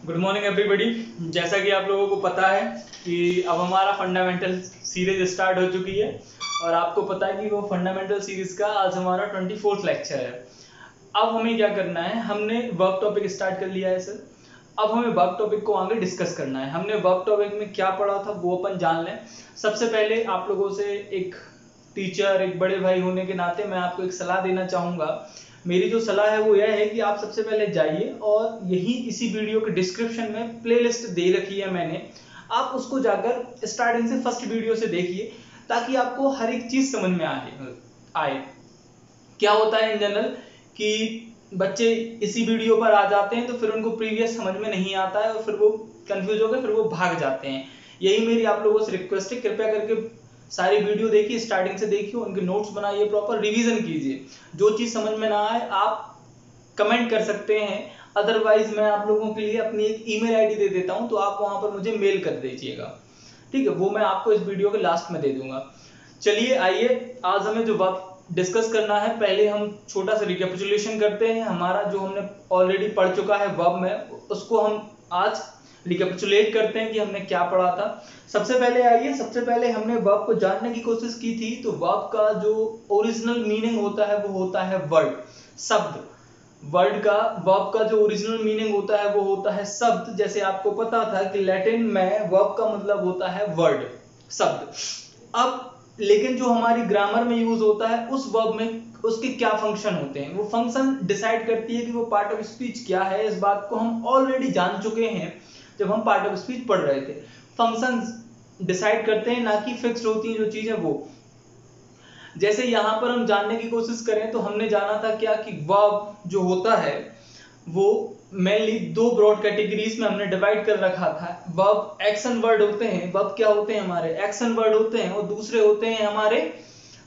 Good morning everybody. जैसा कि आप लोगों को पता है कि अब हमारा फंडामेंटल सीरीज स्टार्ट हो चुकी है और आपको पता है कि वो फंडामेंटल सीरीज का आज हमारा 24th लेक्चर है। अब हमें क्या करना है, हमने वर्क टॉपिक स्टार्ट कर लिया है सर। अब हमें वर्क टॉपिक को आगे डिस्कस करना है। हमने वर्क टॉपिक में क्या पढ़ा था वो अपन जान लें। सबसे पहले आप लोगों से एक टीचर, एक बड़े भाई होने के नाते मैं आपको एक सलाह देना चाहूँगा। मेरी जो सलाह है वो यह है कि आप सबसे पहले जाइए और यही इसी वीडियो के डिस्क्रिप्शन में प्लेलिस्ट दे रखी है मैंने, आप उसको जाकर स्टार्टिंग से फर्स्ट वीडियो से देखिए ताकि आपको हर एक चीज़ समझ में आए। क्या होता है इन जनरल कि बच्चे इसी वीडियो पर आ जाते हैं तो फिर उनको प्रीवियस समझ में नहीं आता है और फिर वो कंफ्यूज हो गए, फिर वो भाग जाते हैं। यही मेरी आप लोगों से रिक्वेस्ट है, कृपया करके सारी वीडियो देखिए, स्टार्टिंग से देखिए, उनके नोट्स बनाइए, प्रॉपर रिवीजन कीजिए। जो चीज़ समझ में ना आए आप कमेंट कर सकते हैं, अदरवाइज मैं आप लोगों के लिए अपनी एक ईमेल आईडी दे देता हूं, तो आप वहां पर मुझे मेल कर दीजिएगा। ठीक है, वो मैं आपको इस वीडियो के लास्ट में दे दूंगा। चलिए आइए, आज हमें जो वर्क डिस्कस करना है, पहले हम छोटा सा रिकैपिचुलेशन करते हैं। हमारा जो हमने ऑलरेडी पढ़ चुका है वर्ब में, उसको हम आज रिकैपिचुलेट करते हैं कि हमने क्या पढ़ा था। सबसे पहले हमने वर्ब को जानने की कोशिश की थी। तो वर्ब का जो ओरिजिनल मीनिंग होता है वो होता है वर्ड, शब्द। वर्ब का जो ओरिजिनल मीनिंग होता है वो होता है शब्द। जैसे आपको पता था कि लैटिन में वर्ब का मतलब होता है वर्ड, शब्द। अब लेकिन जो हमारी ग्रामर में यूज होता है उस वर्ब में उसके क्या फंक्शन होते हैं, वो फंक्शन डिसाइड करती है कि वो पार्ट ऑफ स्पीच क्या है। इस बात को हम ऑलरेडी जान चुके हैं जब हम पार्ट ऑफ स्पीच पढ़ रहे थे। फंक्शन डिसाइड करते हैं, ना कि फिक्स्ड होती हैं जो चीजें वो। जैसे यहाँ पर हम जानने की कोशिश करें तो हमने जाना था क्या कि वर्ब जो होता है वो मेनली दो ब्रॉड कैटेगरीज में हमने डिवाइड कर रखा था। वर्ब एक्शन वर्ड होते हैं, वर्ब क्या होते हैं हमारे एक्शन वर्ड होते हैं, और दूसरे होते हैं हमारे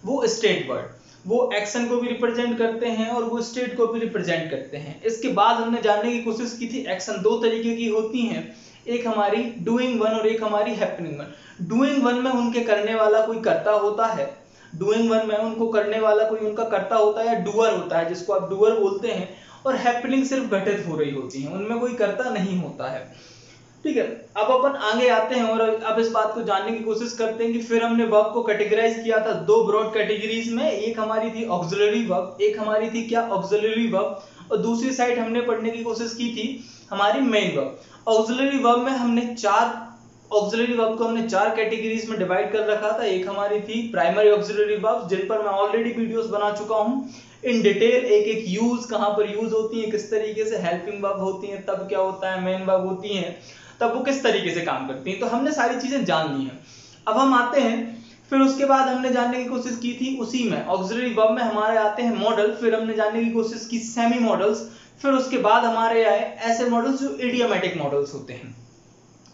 वो स्टेट वर्ड। वो एक्शन को भी रिप्रेजेंट करते हैं और वो स्टेट को भी रिप्रेजेंट करते हैं। इसके बाद हमने जानने की कोशिश की थी एक्शन दो तरीके की होती हैं, एक हमारी डूइंग वन और एक हमारी हैपनिंग वन। डूइंग वन में उनके करने वाला कोई कर्ता होता है, डूइंग वन में उनको करने वाला कोई उनका कर्ता होता है या डूअर होता है, जिसको आप डूअर बोलते हैं। और हैपनिंग सिर्फ घटित हो रही होती है, उनमें कोई कर्ता नहीं होता है। ठीक है, अब अपन आगे आते हैं और अब इस बात को जानने की कोशिश करते हैं कि फिर हमने वर्ब को कैटेगराइज किया था दो ब्रॉड कैटेगरीज में। एक हमारी थी ऑक्सिलरी वर्ब, एक हमारी थी क्या ऑक्सिलरी वर्ब, और दूसरी साइड हमने पढ़ने की कोशिश की थी हमारी मेन वर्ब। ऑक्सिलरी वर्ब में हमने ऑक्सिलरी वर्ब को हमने चार कैटेगरीज में डिवाइड कर रखा था। एक हमारी थी प्राइमरी ऑक्सिलरी वर्ब, जिन पर मैं ऑलरेडी वीडियोस बना चुका हूं इन डिटेल, एक एक यूज, कहां पर यूज होती है, किस तरीके से हेल्पिंग वर्ब होती है तब क्या होता है, मेन वर्ब होती है तब वो किस तरीके से काम करती हैं। तो हमने सारी चीजें जान ली हैं। अब हम आते हैं, फिर उसके बाद हमने जानने की कोशिश की थी उसी में ऑक्सिलरी वर्ब में हमारे आते हैं मॉडल। फिर हमने जानने की कोशिश की सेमी मॉडल्स। फिर उसके बाद हमारे आए ऐसे मॉडल्स जो इडियोमेटिक मॉडल्स होते हैं।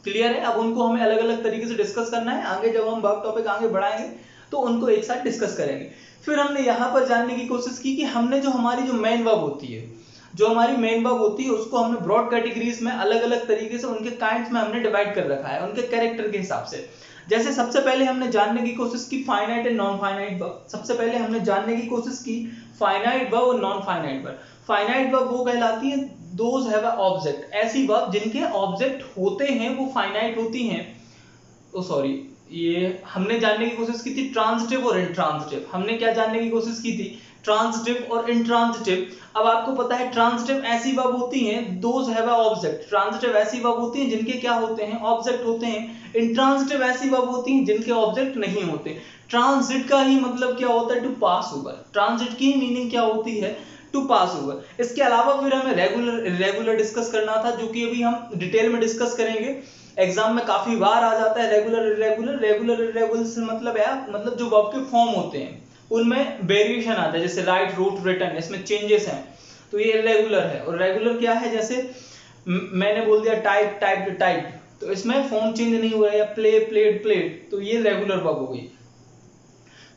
क्लियर है, अब उनको हमें अलग अलग तरीके से डिस्कस करना है। आगे जब हम वर्ब टॉपिक आगे बढ़ाएंगे तो उनको एक साथ डिस्कस करेंगे। फिर हमने यहाँ पर जानने की कोशिश की कि हमने जो हमारी जो मेन वर्ब होती है, जो हमारी मेन वर्ब होती है उसको हमने ब्रॉड कैटेगरीज में अलग अलग तरीके से उनके काइंड्स में हमने डिवाइड कर रखा है, उनके कैरेक्टर के हिसाब से। जैसे सबसे पहले हमने जानने की कोशिश की finite and non finite verb. सबसे पहले हमने जानने की कोशिश की फाइनाइट वर्ब और non finite verb. Finite verb वो कहलाती है दोज हैव अ ऑब्जेक्ट, ऐसी वर्ब जिनके ऑब्जेक्ट होते हैं वो फाइनाइट होती हैं। ओ सॉरी, ये हमने जानने की कोशिश की थी ट्रांजिटिव और इंट्रांजिटिव। हमने क्या जानने की कोशिश की थी, ट्रांजिटिव और इंट्रांजिटिव। अब आपको पता है ट्रांजिटिव ऐसी वर्ब होती हैं those have a object, transitive ऐसी वर्ब होती हैं जिनके क्या होते हैं, ऑब्जेक्ट होते हैं। इंट्रांजिटिव ऐसी वर्ब होती हैं जिनके ऑब्जेक्ट नहीं होते। ट्रांजिट का ही मतलब क्या होता है, टू पास ओवर। ट्रांजिट की मीनिंग क्या होती है, टू पास ओवर। इसके अलावा फिर हमें रेगुलर इरेगुलर डिस्कस करना था, जो कि अभी हम डिटेल में डिस्कस करेंगे। एग्जाम में काफी बार आ जाता है रेगुलर इरेगुलर। रेगुलर इरेगुलर से मतलब है मतलब जो वर्ब के फॉर्म होते हैं उनमें वेरिएशन आता है, जैसे राइट, रोट, रिटन, इसमें चेंजेस हैं तो ये इरेगुलर है। और रेगुलर क्या है, जैसे मैंने बोल दिया टाइप, टाइप्ड, टाइप्ड, तो इसमें फॉर्म चेंज नहीं हो रहा है, या प्ले, प्लेड, प्लेड, तो ये रेगुलर वर्ब हो गई।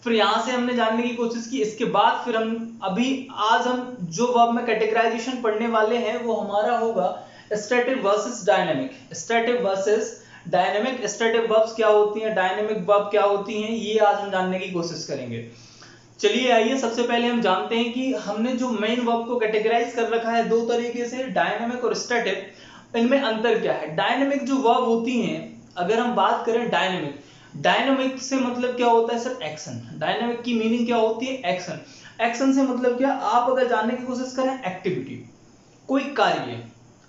फिर यहां से हमने जानने की कोशिश की। इसके बाद फिर आज हम जो वर्ब में कैटेगराइजेशन पढ़ने वाले हैं वो हमारा होगा static versus dynamic. Static versus dynamic, static verbs क्या होती हैं, डायनेमिक वर्ब क्या होती हैं, ये आज हम जानने की कोशिश करेंगे। चलिए आइए, सबसे पहले हम जानते हैं कि हमने जो मेन वर्ब को कैटेगराइज कर रखा है दो तरीके से, डायनेमिक और स्टैटिक। इनमें अंतर क्या है? डायनेमिक जो वर्ब होती हैं, अगर हम बात करें डायनेमिक, डायनेमिक से मतलब क्या होता है सर? एक्शन। डायनेमिक की मीनिंग क्या होती है? एक्शन। एक्शन से मतलब क्या? आप अगर जानने की कोशिश करें एक्टिविटी, कोई कार्य,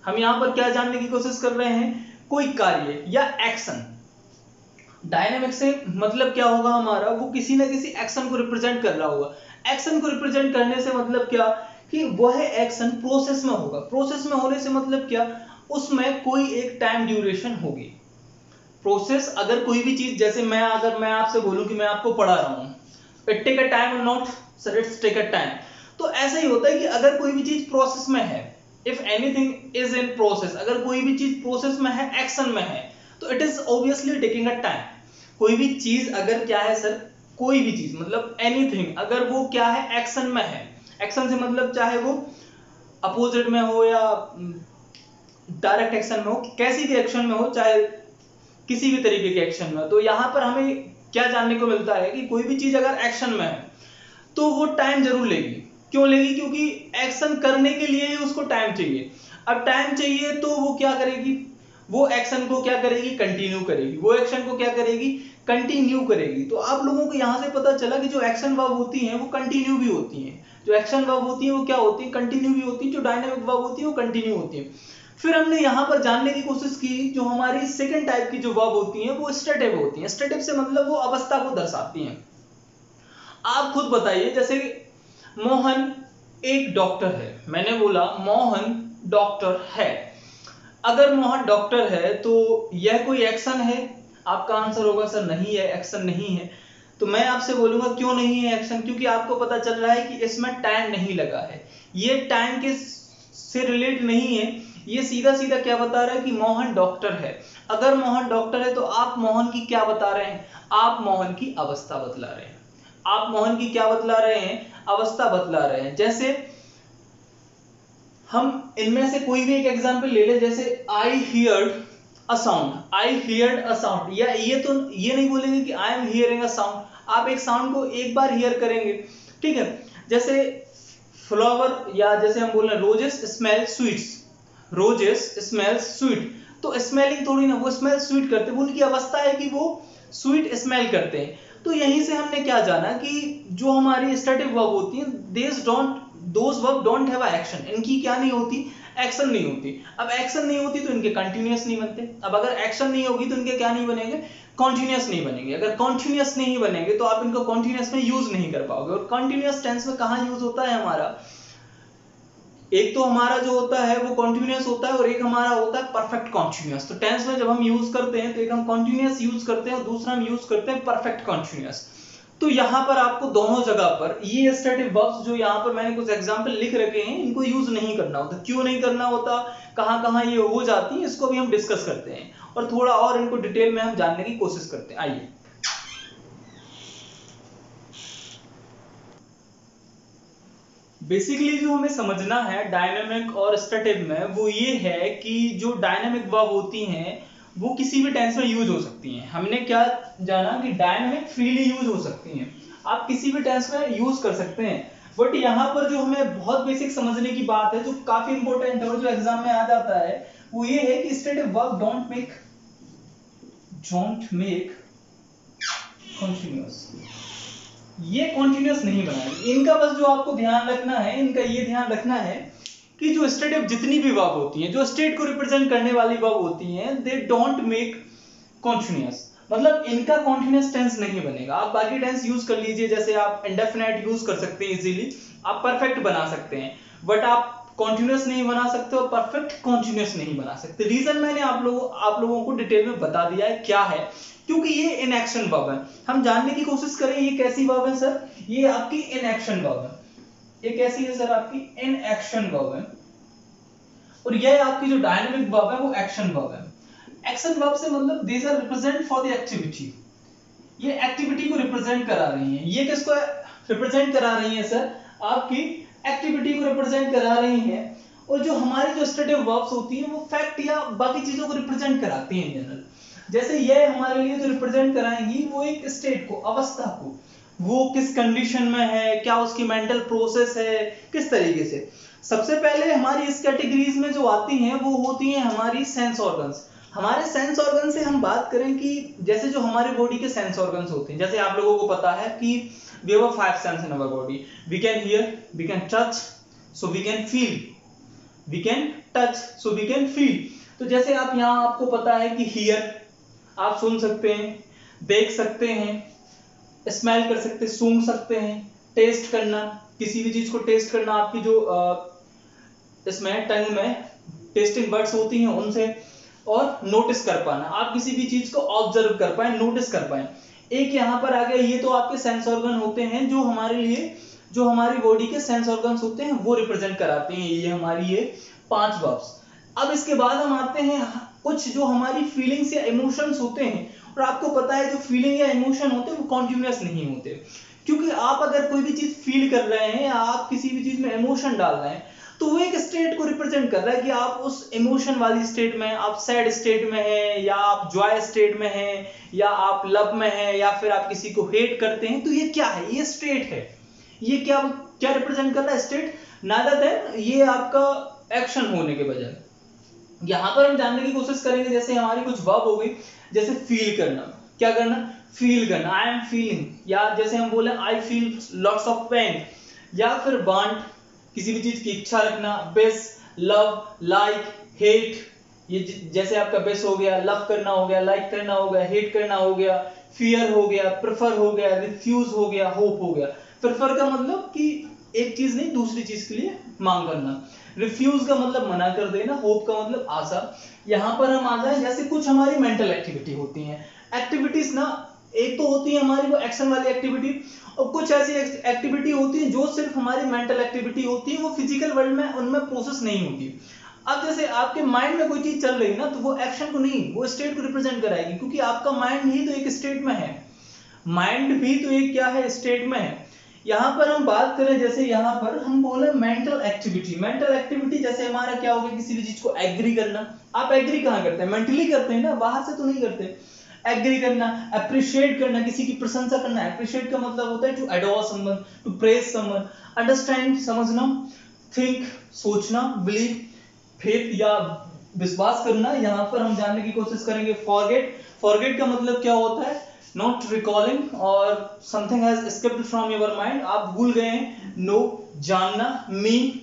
हम यहाँ पर क्या जानने की कोशिश कर रहे हैं? कोई कार्य या एक्शन। डायनेमिक से मतलब क्या होगा हमारा? वो किसी ना किसी एक्शन को रिप्रेजेंट कर रहा होगा। एक्शन को रिप्रेजेंट करने से मतलब क्या? कि वह एक्शन प्रोसेस में होगा। प्रोसेस में होने से मतलब क्या? उसमें कोई एक टाइम ड्यूरेशन होगी। प्रोसेस, अगर कोई भी चीज, जैसे अगर मैं आपसे बोलूं कि मैं आपको पढ़ा रहा हूं, it take a time or not sir? It's take a time. तो ऐसा ही होता है कि अगर कोई भी चीज प्रोसेस में है, if anything is in process, अगर कोई भी चीज प्रोसेस में है, एक्शन में है, तो it is obviously taking a time. कोई भी चीज अगर क्या है सर? कोई भी चीज मतलब एनीथिंग, अगर वो क्या है? एक्शन में है। एक्शन से मतलब चाहे वो अपोजिट में हो या डायरेक्ट एक्शन में हो, कैसी भी एक्शन में हो, चाहे किसी भी तरीके के एक्शन में। तो यहाँ पर हमें क्या जानने को मिलता है कि कोई भी चीज अगर एक्शन में है तो वो टाइम जरूर लेगी। क्यों लेगी? क्योंकि एक्शन करने के लिए ही उसको टाइम चाहिए। अब टाइम चाहिए तो वो क्या करेगी? वो एक्शन को क्या करेगी? कंटिन्यू करेगी। वो एक्शन को क्या करेगी? कंटिन्यू करेगी। तो आप लोगों को यहां से पता चला कि जो एक्शन वर्ब होती हैं वो कंटिन्यू भी होती हैं। जो एक्शन वर्ब होती है वो क्या होती है? कंटिन्यू भी होती है। जो डायनामिक वर्ब होती है वो कंटिन्यू होती है। फिर हमने यहां पर जानने की कोशिश की, जो हमारी सेकंड टाइप की जो वर्ब होती हैं वो स्टेटिव होती हैं। स्टेटिव से मतलब वो अवस्था को दर्शाती हैं। आप खुद बताइए, जैसे मोहन एक डॉक्टर है, मैंने बोला मोहन डॉक्टर है। अगर मोहन डॉक्टर है तो यह कोई एक्शन है? आपका आंसर होगा सर नहीं है, एक्शन नहीं है। तो मैं आपसे बोलूंगा क्यों नहीं है एक्शन? क्योंकि आपको पता चल रहा है कि इसमें टाइम नहीं लगा है, ये टाइम के से रिलेट नहीं है। ये सीधा सीधा क्या बता रहा है कि मोहन डॉक्टर है। अगर मोहन डॉक्टर है तो आप मोहन की क्या बता रहे हैं? आप मोहन की अवस्था बतला रहे हैं। आप मोहन की क्या बतला रहे हैं? अवस्था बतला रहे हैं। जैसे हम इनमें से कोई भी एक एग्जांपल ले ले, जैसे आई heard a sound. I heard a sound, या ये नहीं बोलेंगे कि I am hearing a sound. आप एक साउंड को एक बार हियर करेंगे, ठीक है? जैसे फ्लावर, या जैसे हम बोल रहे हैं roses smell sweets, roses smell sweet. तो स्मेलिंग थोड़ी ना, वो स्मेल स्वीट करते हैं, वो उनकी अवस्था है कि वो स्वीट स्मेल करते हैं। तो यहीं से हमने क्या जाना कि जो हमारी स्टैटिक वर्ब होती है, those verb don't have a action. इनकी क्या नहीं होती? एक्शन नहीं होती। अब एक्शन नहीं होती तो इनके कंटिन्यूअस नहीं बनते। अब अगर एक्शन नहीं होगी तो इनके क्या नहीं बनेंगे? कॉन्टिन्यूअस नहीं बनेंगे। अगर कॉन्टिन्यूअस नहीं बनेंगे तो आप इनको कॉन्टिन्यूअस में यूज नहीं कर पाओगे। और कॉन्टिन्यूअस टेंस में कहां यूज होता है हमारा? एक तो हमारा जो होता है वो कॉन्टिन्यूअस होता है, और एक हमारा होता है परफेक्ट कॉन्टिन्यूअस। तो टेंस में जब हम यूज करते हैं तो एक हम कॉन्टिन्यूअस यूज करते हैं और दूसरा हम यूज करते हैं परफेक्ट कॉन्टिन्यूअस। तो यहां पर आपको दोनों जगह पर ये स्टैटिक वर्ब्स जो यहां पर मैंने कुछ एग्जांपल लिख रखे हैं, इनको यूज नहीं करना होता। क्यों नहीं करना होता? कहां कहां ये हो जाती है, इसको भी हम डिस्कस करते हैं और थोड़ा और इनको डिटेल में हम जानने की कोशिश करते हैं। आइए, बेसिकली जो हमें समझना है डायनामिक और स्टैटिक में, वो ये है कि जो डायनामिक वर्ब होती हैं वो किसी भी टेंस में यूज हो सकती हैं। हमने क्या जाना कि डायनामिक फ्रीली यूज हो सकती हैं, आप किसी भी टेंस में यूज कर सकते हैं। बट यहाँ पर जो हमें बहुत बेसिक समझने की बात है, जो काफी इंपॉर्टेंट है और जो एग्जाम में आ जाता है, वो ये है कि static verb don't make continuous. ये कॉन्टिन्यूअस नहीं बनाएंगे। इनका बस जो आपको ध्यान रखना है, इनका ये ध्यान रखना है कि जो स्टेटिव जितनी भी वर्ब होती हैं, जो स्टेट को रिप्रेजेंट करने वाली वर्ब होती हैं, दे डोंट मेक कॉन्टिन्यूअस। मतलब इनका कॉन्टिन्यूअस टेंस नहीं बनेगा। आप बाकी टेंस यूज कर लीजिए, जैसे आप इंडेफिनिट यूज कर सकते हैं इजीली, आप परफेक्ट बना सकते हैं, बट आप कॉन्टिन्यूअस नहीं बना सकते और परफेक्ट कॉन्टिन्यूअस नहीं बना सकते। रीजन मैंने आप लोगों को डिटेल में बता दिया है क्या है, क्योंकि ये इनएक्शन वर्ब है। हम जानने की कोशिश करें ये कैसी वर्ब है सर? ये आपकी इनएक्शन वर्ब है। ये कैसी है सर? आपकी इनएक्शन वर्ब है। और ये आपकी जो डायनामिक वर्ब है वो एक्शन वर्ब है। एक्शन वर्ब से मतलब these are represent for the activity. ये एक्टिविटी को रिप्रेजेंट करा रही हैं। ये किसको रिप्रेजेंट करा रही हैं सर? आपकी एक्टिविटी को रिप्रेजेंट करा रही हैं। और जो हमारी जो स्टेटिव वर्ब्स होती हैं वो फैक्ट या बाकी चीजों को रिप्रेजेंट कराती हैं जनरल। जैसे ये हमारे लिए जो रिप्रेजेंट कराएंगी वो एक स्टेट को, अवस्था को, वो किस कंडीशन में है, क्या उसकी मेंटल प्रोसेस है, किस तरीके से। सबसे पहले हमारी इस कैटेगरीज में जो आती हैं वो होती हैं हमारी सेंस ऑर्गन्स। हमारे सेंस ऑर्गन से हम बात करें कि जैसे जो हमारे बॉडी के सेंस ऑर्गन्स होते हैं, जैसे आप लोगों को पता है कि we have 5 sense in our body. We can hear, we can touch, so we can feel. We can touch, so we can feel. तो जैसे आप यहाँ आपको पता है कि hear आप सुन सकते हैं, देख सकते हैं, स्मेल कर सकते हैं, सूंघ सकते हैं, टेस्ट करना, किसी भी चीज को टेस्ट करना, आपकी जो इसमें टंग में टेस्टिंग बर्ड्स होती हैं उनसे, और नोटिस कर पाना, आप किसी भी चीज को ऑब्जर्व कर पाए, नोटिस कर पाए। एक यहाँ पर आ गया, ये तो आपके सेंस ऑर्गन होते हैं जो हमारे लिए, जो हमारी बॉडी के सेंस ऑर्गन्स होते हैं वो रिप्रेजेंट कराते हैं, ये हमारी ये 5 वर्ब्स। अब इसके बाद हम आते हैं कुछ जो हमारी फीलिंग्स या इमोशंस होते हैं, और आपको पता है जो फीलिंग या इमोशन होते हैं वो कॉन्टिन्यूअस नहीं होते, क्योंकि आप अगर कोई भी चीज फील कर रहे हैं या आप किसी भी चीज में इमोशन डाल रहे हैं तो वो एक स्टेट को रिप्रेजेंट कर रहा है कि आप उस इमोशन वाली स्टेट में, आप सैड स्टेट में हैं, या आप जॉय स्टेट में हैं, या आप लव में हैं, या फिर आप किसी को हेट करते हैं। तो ये क्या है? ये स्टेट है। ये क्या क्या रिप्रेजेंट कर रहा है? स्टेट, नादर देन ये आपका एक्शन होने के बजाय। यहां पर हम जानने की कोशिश करेंगे, जैसे हमारी कुछ वर्ब हो गई, जैसे फील करना। क्या करना? फील करना, आई एम फीलिंग, या जैसे हम बोले I feel lots of pain, या फिर वांट, किसी भी चीज की इच्छा रखना, बेस, लव, लाइक, हेट, ये जैसे आपका बेस हो गया, लव करना हो गया, लाइक करना हो गया, हेट करना हो गया, फियर हो गया, प्रेफर हो गया, रिफ्यूज हो गया, होप हो गया। प्रेफर का मतलब कि एक चीज नहीं दूसरी चीज के लिए मांग करना, रिफ्यूज का मतलब मना कर देना, होप का मतलब आशा। यहां पर हम आ जाए, जैसे कुछ हमारी मेंटल एक्टिविटी होती हैं, एक्टिविटीज ना, एक तो होती है हमारी वो एक्शन वाली एक्टिविटी, और कुछ ऐसी एक्टिविटी होती है जो सिर्फ हमारी मेंटल एक्टिविटी होती है, वो फिजिकल वर्ल्ड में उनमें प्रोसेस नहीं होती। अब जैसे आपके माइंड में कोई चीज चल रही है ना, तो वो एक्शन को नहीं, वो स्टेट को रिप्रेजेंट कराएगी, क्योंकि आपका माइंड ही तो एक स्टेट में है, माइंड भी तो एक क्या है, स्टेट में है। यहाँ पर हम बात करें, जैसे यहाँ पर हम बोले मेंटल एक्टिविटी। मेंटल एक्टिविटी जैसे हमारा क्या हो गया, किसी भी चीज को एग्री करना। आप एग्री कहाँ करते हैं? मेंटली करते हैं ना, बाहर से तो नहीं करते। एग्री करना, अप्रिशिएट करना, किसी की प्रशंसा करना। अप्रिशिएट का मतलब होता है to adore someone, to praise someone. Understand, समझना। थिंक, सोचना। बिलीव, फेथ या विश्वास करना। यहाँ पर हम जानने की कोशिश करेंगे फॉरगेट। फॉरगेट का मतलब क्या होता है? नॉट रिकॉलिंग, और something has escaped from your mind, आप भूल गए हैं। नो, जानना। Mean,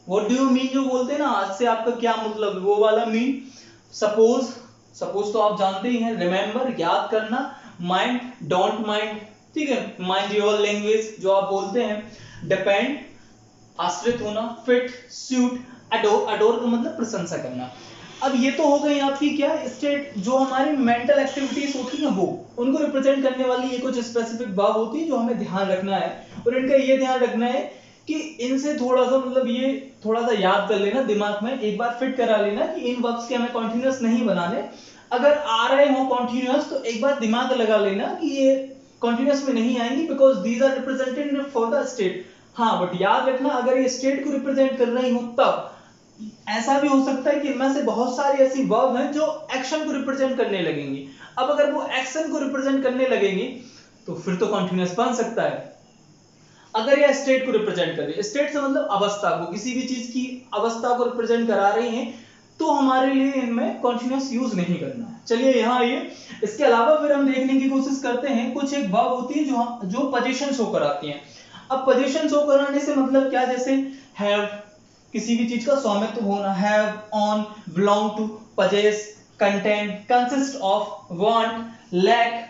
what do you mean जो बोलते हैं ना, आज से आपका क्या मतलब, वो वाला मीन। सपोज, सपोज तो आप जानते ही हैं। रिमेंबर, याद करना। माइंड, डोंट माइंड, ठीक है, माइंड योर लैंग्वेज जो आप बोलते हैं। डिपेंड, आश्रित होना। फिट, सूट, अडोर, अडोर का मतलब प्रशंसा करना। अब ये तो हो गई आपकी क्या स्टेट, जो हमारी मेंटल एक्टिविटीज होती हैं वो, उनको रिप्रेजेंट करने वाली ये कुछ स्पेसिफिक वर्ब होती है जो हमें ध्यान रखना है। और इनका ये ध्यान रखना है कि इनसे थोड़ा सा मतलब ये थोड़ा सा याद कर लेना दिमाग में, एक बार फिट करा लेना कि इन वर्ब्स के हमें कॉन्टिन्यूअस नहीं बनाने। अगर आ रहे हो कॉन्टिन्यूअस तो एक बार दिमाग लगा लेना कि ये कॉन्टिन्यूअस में नहीं आएंगी, because these are represented for the state. हाँ, बट याद रखना अगर ये स्टेट को रिप्रेजेंट कर रही हो तब। ऐसा भी हो सकता है कि इनमें से बहुत सारी ऐसी वर्ब हैं जो एक्शन को रिप्रेजेंट करने लगेंगी। अब अगर वो एक्शन को रिप्रेजेंट करने लगेंगी तो फिर तो कॉन्टिन्यूअस बन सकता है। अगर यह स्टेट को रिप्रेजेंट कर रही है, स्टेट से मतलब अवस्था को, किसी भी चीज की अवस्था को रिप्रेजेंट करा रही है, तो हमारे लिए इनमें कॉन्टिन्यूअस यूज नहीं करना है। चलिए यहाँ आइए, इसके अलावा फिर हम देखने की कोशिश करते हैं, कुछ एक वर्ब होती है जो पोजीशन शो कराती हैं। अब पोजीशन शो कराने से मतलब क्या, जैसे हैव, किसी भी चीज का स्वामित्व होना। Have, own, belong to, possess, contain, consist of, want, lack,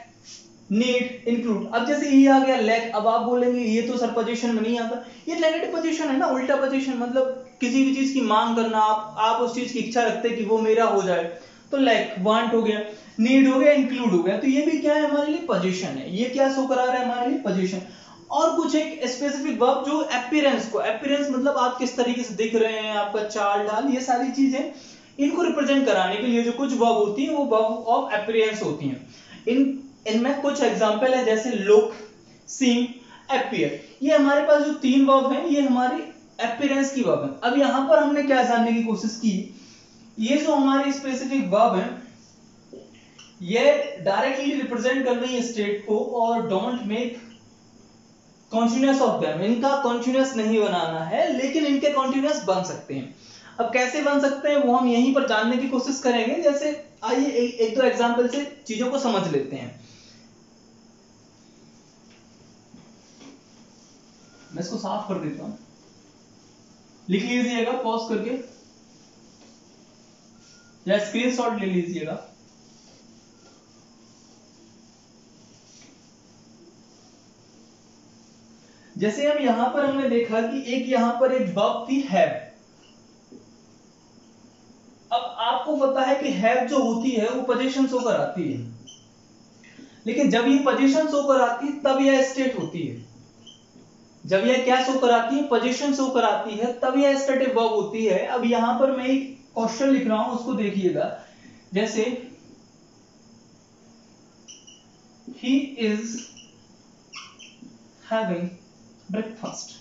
need, include. अब जैसे ये आ गया लैक, अब आप बोलेंगे ये तो सर पोजीशन में नहीं आता, ये नेगेटिव पोजीशन है ना, उल्टा पोजीशन, मतलब किसी भी चीज की मांग करना, आप उस चीज की इच्छा रखते हैं कि वो मेरा हो जाए, तो लैक। वांट हो गया, नीड हो गया, इंक्लूड हो गया, तो ये भी क्या है हमारे लिए पोजीशन है। ये क्या शो करा रहा है हमारे लिए? पोजीशन। और कुछ एक स्पेसिफिक वर्ब जो अपीयरेंस को, अपीयरेंस मतलब आप किस तरीके से दिख रहे हैं, आपका चाल ढाल, ये सारी चीजें, इनको रिप्रेजेंट कराने के लिए जो कुछ वर्ब होती है वो वर्ब ऑफ अपीयरेंस होती हैं। इनमें कुछ एग्जांपल है, जैसे लुक, सीम, अपीयर। ये हमारे पास जो 3 वर्ब हैं ये हमारी अपीयरेंस की वर्ब है। अब यहां पर हमने क्या जानने की कोशिश की, ये जो हमारी स्पेसिफिक वर्ब है ये डायरेक्टली रिप्रेजेंट कर रही है स्टेट को, और don't make continuous of them, इनका कॉन्टिन्यूस नहीं बनाना है, लेकिन इनके कॉन्टिन्यूस बन सकते हैं। अब कैसे बन सकते हैं वो हम यहीं पर जानने की कोशिश करेंगे। जैसे आइए एक दो एग्जांपल से चीजों को समझ लेते हैं। मैं इसको साफ कर देता हूं, लिख लीजिएगा पॉज करके या स्क्रीनशॉट ले लीजिएगा। जैसे हम यहां पर हमने देखा कि एक यहां पर एक वर्ब थी हैव। अब आपको पता है कि हैव जो होती है वो पोजीशन होकर आती है, लेकिन जब ये पोजीशन होकर आती है तब यह स्टेट होती है। जब यह क्या शो कराती है, पोजीशन शो कराती है, तब यह स्टेटिक वर्ब होती है। अब यहां पर मैं एक क्वेश्चन लिख रहा हूं, उसको देखिएगा। जैसे he is having breakfast,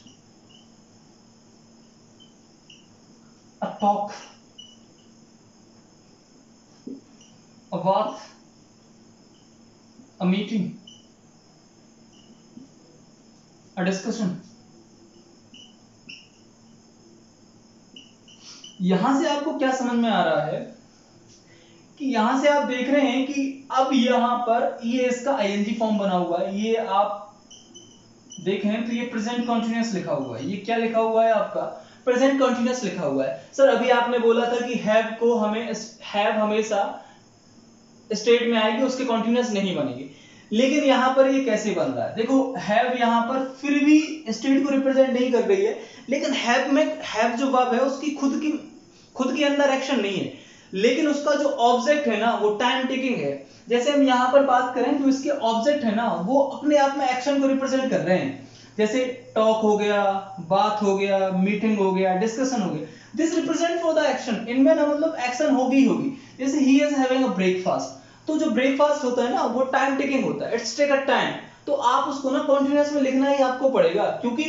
a talk, a bath, a meeting, a discussion. यहां से आपको क्या समझ में आ रहा है कि यहां से आप देख रहे हैं कि अब यहां पर ये इसका आईएनजी फॉर्म बना हुआ है। ये आप देखें तो ये प्रेजेंट कंटीन्यूअस लिखा हुआ है। ये क्या लिखा हुआ है आपका? प्रेजेंट कंटीन्यूअस लिखा हुआ है। सर अभी आपने बोला था कि हैव को हैव हमेशा स्टेट में आएगी, उसके कंटीन्यूअस नहीं बनेगी, लेकिन यहां पर ये कैसे बन रहा है? देखो हैव यहां पर फिर भी स्टेट को रिप्रेजेंट नहीं कर रही है, लेकिन हैव में हैव जो वर्ब है उसकी खुद के अंदर एक्शन नहीं है, लेकिन उसका जो ऑब्जेक्ट है ना वो टाइम टेकिंग है। जैसे हम यहां पर बात करें तो इसके ऑब्जेक्ट है ना वो अपने आप में एक्शन को रिप्रेजेंट कर रहे हैं। जैसे टॉक हो गया, बात हो गया, मीटिंग हो गया, डिस्कशन हो गया, this represent for the action. इनमें ना मतलब एक्शन होगी होगी। जैसे he is having a breakfast, तो जो ब्रेकफास्ट होता है ना वो टाइम टेकिंग होता है, इट्स टेक अ टाइम। तो आप उसको ना कॉन्टिन्यूअस में लिखना ही आपको पड़ेगा, क्योंकि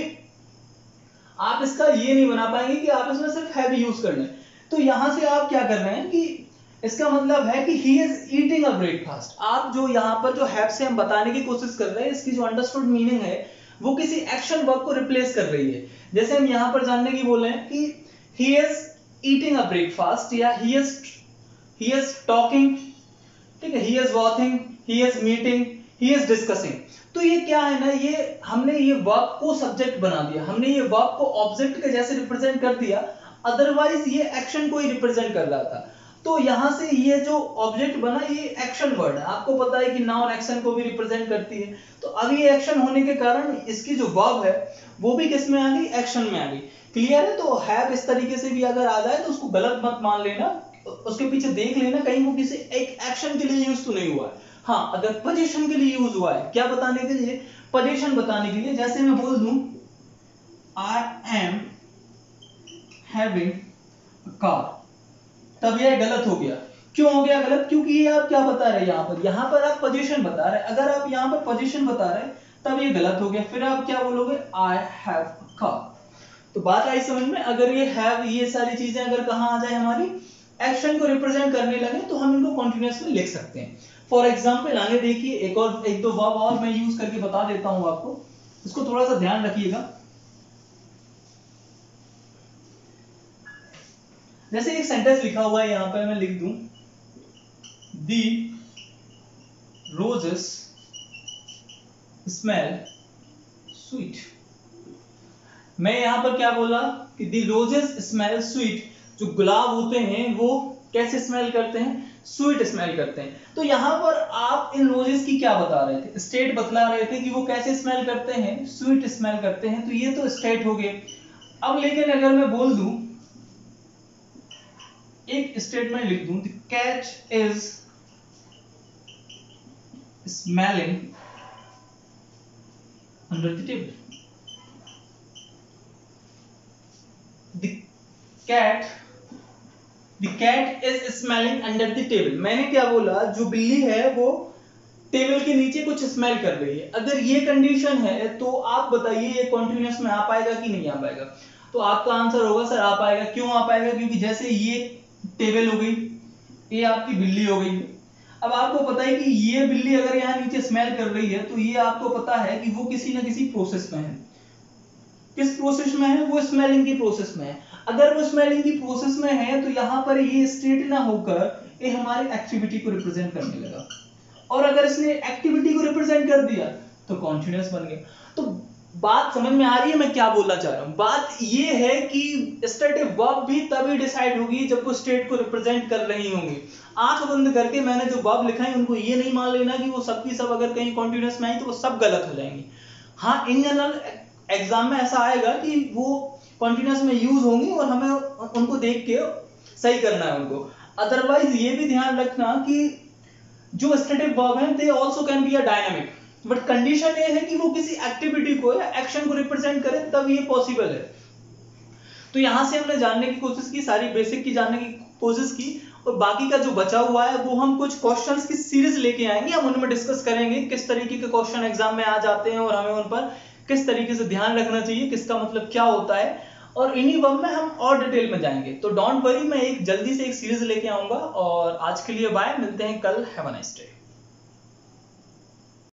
आप इसका ये नहीं बना पाएंगे कि आप इसमें सिर्फ हैव यूज कर लें। तो यहां से आप क्या कर रहे हैं कि इसका मतलब है कि he is eating a breakfast. आप जो यहां पर जो हैव से हम बताने की कोशिश कर रहे हैं, इसकी जो अंडरस्टूड मीनिंग है वो किसी एक्शन वर्ब को रिप्लेस कर रही है। जैसे हम यहां पर जानने की बोल रहे हैं कि he is eating a breakfast, या ही इज टॉकिंग, ठीक है, he is walking, he is meeting, he is discussing. तो ये क्या है ना, ये हमने ये वर्ब को सब्जेक्ट बना दिया, हमने ये वर्ब को ऑब्जेक्ट के जैसे रिप्रेजेंट कर दिया, अदरवाइज ये एक्शन को ही रिप्रेजेंट कर रहा था। तो यहां से ये जो ऑब्जेक्ट बना ये एक्शन वर्ड है। आपको पता है कि नाउन एक्शन को भी रिप्रेजेंट करती है, तो अब ये एक्शन होने के कारण इसकी जो वर्ब है वो भी किस में आ गई? एक्शन में आ गई। क्लियर है? तो हैव इस तरीके से भी अगर आ जाए तो उसको गलत मत मान लेना, उसके पीछे देख लेना कहीं वो किसी एक एक्शन के लिए यूज तो नहीं हुआ है। हाँ, अगर पोजीशन के लिए यूज हुआ है, क्या बताने के लिए? पोजीशन बताने के लिए। जैसे मैं बोल दूं I am having a car, तब यह गलत हो गया। क्यों हो गया गलत? क्योंकि ये आप क्या बता रहे हैं यहां पर आप पोजीशन बता रहे हैं। अगर आप यहां पर पोजीशन बता रहे हैं तब ये गलत हो गया। फिर आप क्या बोलोगे? I have a car. तो बात आई समझ में? अगर ये हैव, ये सारी चीजें अगर कहां आ जाए हमारी एक्शन को रिप्रेजेंट करने लगे तो हम इनको कॉन्टिन्यूअस में लिख सकते हैं। फॉर एग्जांपल आगे देखिए, एक दो वर्ब और मैं यूज करके बता देता हूं आपको, इसको थोड़ा सा ध्यान रखिएगा। जैसे एक सेंटेंस लिखा हुआ है यहां पर, मैं लिख दूं दी रोजेस स्मेल स्वीट। मैं यहां पर क्या बोला कि दी रोजेस स्मेल स्वीट। जो गुलाब होते हैं वो कैसे स्मेल करते हैं? स्वीट स्मेल करते हैं। तो यहां पर आप इन रोजेस की क्या बता रहे थे? स्टेट बतला रहे थे कि वो कैसे स्मेल करते हैं? स्वीट स्मेल करते हैं। तो ये तो स्टेट हो गए। अब लेकिन अगर मैं बोल दूं, एक स्टेटमेंट लिख दूं, the cat is smelling under the table. The cat is smelling under the table। मैंने क्या बोला? जो बिल्ली है वो टेबल के नीचे कुछ स्मेल कर रही है। अगर ये कंडीशन है तो आप बताइए ये कॉन्टिन्यूअस में आ पाएगा कि नहीं आ पाएगा? तो आपका आंसर होगा सर आ पाएगा। क्यों आ पाएगा? क्योंकि जैसे ये टेबल हो गई, ये आपकी बिल्ली हो गई। अब आपको पता है कि ये बिल्ली अगर यहाँ नीचे स्मेल कर रही है तो ये आपको पता है कि वो किसी ना किसी प्रोसेस में है। किस प्रोसेस में है? वो स्मेलिंग की प्रोसेस में है। अगर वो स्मेलिंग की प्रोसेस में है तो यहाँ पर ये स्टेट ना होकर ये हमारी एक्टिविटी को रिप्रेजेंट करने लगा, और अगर इसने एक्टिविटी को रिप्रेजेंट कर दिया तो कॉन्टिन्यूअस बन गया। तो बात समझ में आ रही है मैं क्या बोलना चाह रहा हूं? बात ये है कि स्टेटिव वर्ब भी तभी डिसाइड होगी जब वो स्टेट को रिप्रेजेंट कर रही होंगी। आंख बंद करके मैंने जो वर्ब लिखा है उनको ये नहीं मान लेना कि वो सबकी सब अगर कहीं कॉन्टिन्यूअस में आई तो वो सब गलत हो जाएंगी। हाँ, इन जनरल एग्जाम में ऐसा आएगा कि वो कॉन्टिन्यूअस में यूज होंगी और हमें उनको देख के सही करना है उनको। अदरवाइज ये भी ध्यान रखना कि जो स्टेटिव वर्ब हैं they also can be a dynamic, but condition ये है कि वो किसी एक्टिविटी को या एक्शन को रिप्रेजेंट करे तब ये पॉसिबल है। तो यहां से हमने जानने की कोशिश की, सारी बेसिक की जानने की कोशिश की, और बाकी का जो बचा हुआ है वो हम कुछ क्वेश्चंस की सीरीज लेके आएंगे। हम उनमें डिस्कस करेंगे किस तरीके के क्वेश्चन एग्जाम में आ जाते हैं और हमें उन पर किस तरीके से ध्यान रखना चाहिए, किसका मतलब क्या होता है, और इन्हीं वर्ब में हम और डिटेल में जाएंगे। तो डोंट वरी, मैं एक जल्दी से एक सीरीज लेके आऊंगा। और आज के लिए बाय, मिलते हैं कल। Have a nice day.